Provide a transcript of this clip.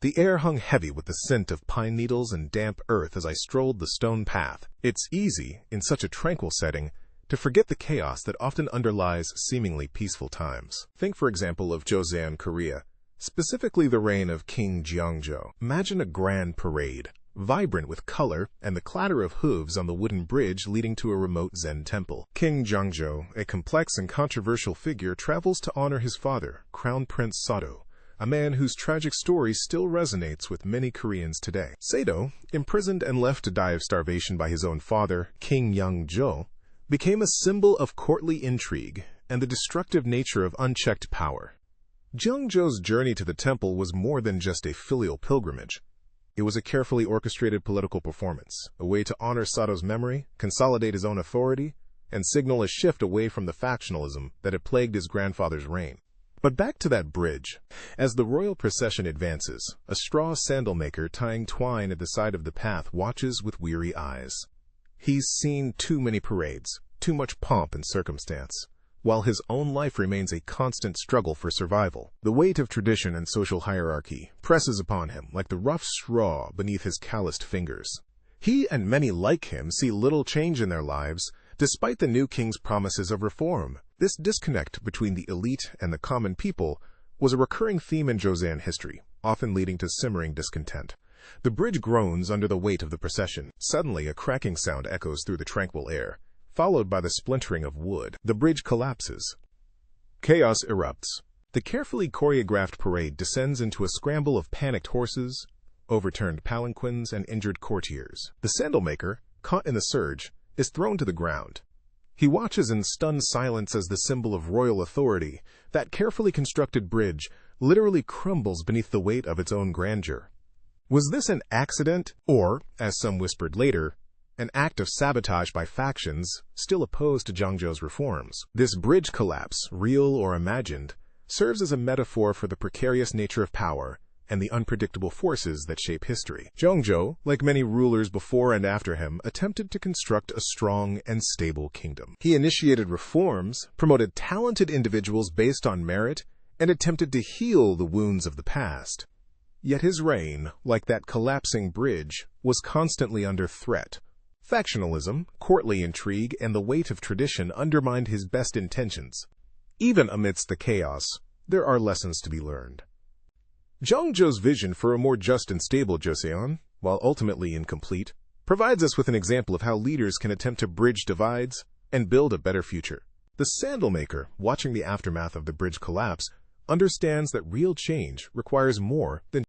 The air hung heavy with the scent of pine needles and damp earth as I strolled the stone path. It's easy, in such a tranquil setting, to forget the chaos that often underlies seemingly peaceful times. Think, for example, of Joseon, Korea, specifically the reign of King Jeongjo. Imagine a grand parade, vibrant with color and the clatter of hooves on the wooden bridge leading to a remote Zen temple. King Jeongjo, a complex and controversial figure, travels to honor his father, Crown Prince Sado, a man whose tragic story still resonates with many Koreans today. Sado, imprisoned and left to die of starvation by his own father, King Jeongjo, became a symbol of courtly intrigue and the destructive nature of unchecked power. Jeongjo's journey to the temple was more than just a filial pilgrimage. It was a carefully orchestrated political performance, a way to honor Sado's memory, consolidate his own authority, and signal a shift away from the factionalism that had plagued his grandfather's reign. But back to that bridge. As the royal procession advances, a straw sandal maker tying twine at the side of the path watches with weary eyes. He's seen too many parades, too much pomp and circumstance, while his own life remains a constant struggle for survival. The weight of tradition and social hierarchy presses upon him like the rough straw beneath his calloused fingers. He and many like him see little change in their lives, despite the new king's promises of reform. This disconnect between the elite and the common people was a recurring theme in Joseon history, often leading to simmering discontent. The bridge groans under the weight of the procession. Suddenly, a cracking sound echoes through the tranquil air, followed by the splintering of wood. The bridge collapses. Chaos erupts. The carefully choreographed parade descends into a scramble of panicked horses, overturned palanquins, and injured courtiers. The sandal maker, caught in the surge, is thrown to the ground. He watches in stunned silence as the symbol of royal authority, that carefully constructed bridge, literally crumbles beneath the weight of its own grandeur. Was this an accident, or, as some whispered later, an act of sabotage by factions still opposed to Jeongjo's reforms? This bridge collapse, real or imagined, serves as a metaphor for the precarious nature of power and the unpredictable forces that shape history. Jeongjo, like many rulers before and after him, attempted to construct a strong and stable kingdom. He initiated reforms, promoted talented individuals based on merit, and attempted to heal the wounds of the past. Yet his reign, like that collapsing bridge, was constantly under threat. Factionalism, courtly intrigue, and the weight of tradition undermined his best intentions. Even amidst the chaos, there are lessons to be learned. Jeongjo's vision for a more just and stable Joseon, while ultimately incomplete, provides us with an example of how leaders can attempt to bridge divides and build a better future. The sandal maker, watching the aftermath of the bridge collapse, understands that real change requires more than